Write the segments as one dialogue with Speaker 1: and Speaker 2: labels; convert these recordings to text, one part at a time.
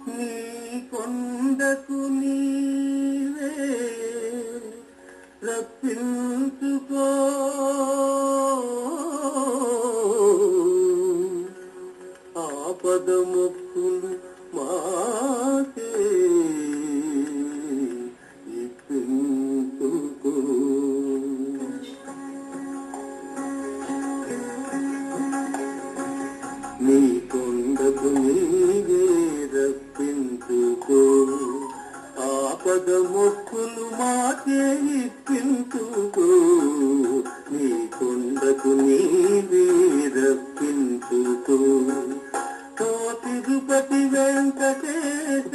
Speaker 1: నీ కొండకు నీవే రప్పించుకో ఆపద మొక్కులు మాకే ఇప్పించుకో. నీ కొండకు నీవే రప్పించుకో ఆపద మొక్కులు మాకే ఇప్పించుకో. నీ కొండకు నీవే రప్పించుకో. ఓ తిరుపతి వెంకటేశ,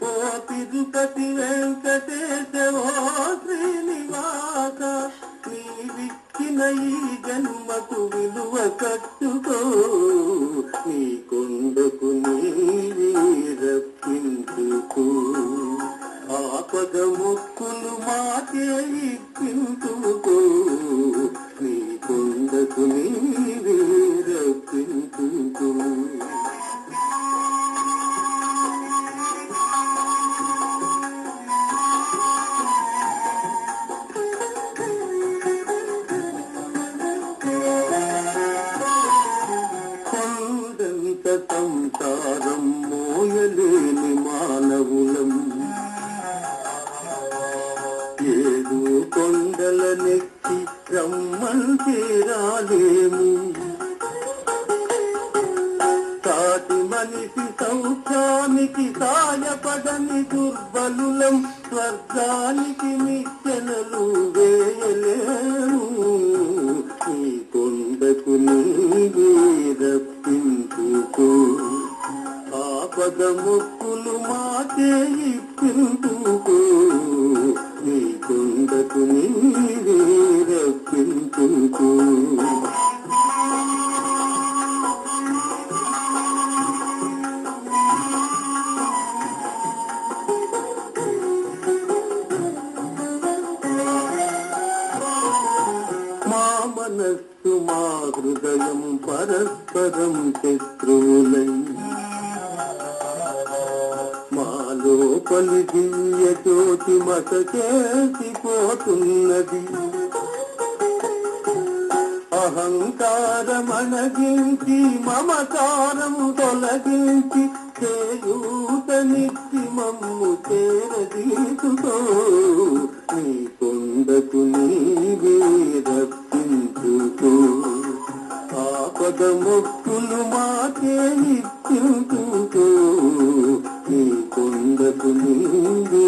Speaker 1: ఓ తిరుపతి వెంకటేశ, ఓ శ్రీనివాస, నీవిచ్చిన ఈ జన్మకు విలువ కట్టుకో. నీ కొండకు నీవే రప్పించుకో ఆపద మొక్కులు మాకే ఇప్పించుకో. నీ కొండకు నీవే రప్పించుకో. కొండంత సంసారం మోయలేని మానవులం, ఏడు కొండల నెక్కి రమ్మంటే రాలేము. సాటి మనిషి సౌఖ్యానికి సాయపడని దుర్బలులం, స్వర్గానికి నిచ్చెనలు వేయలేము. ఈ కొండకు నీవే రప్పించుకో ఆపద మొక్కులు మాకే ఇప్పించుకో. నీ కొండకు నీవే రప్పించుకో. మా మనస్సు మా హృదయం పరస్పరం శత్రువులై, మాలోపలి దివ్య జ్యోతి మత చేసిపోతున్నది. అహంకారమణగించి మమకారము తొలగించి చేయూతనిచ్చి మమ్ము చేరదీసుకో. నీ కొండకు నీవే రప్పించుకో ఆపద మొక్కులు మాకే ఇప్పించుకో. నీ కొండకు నీవే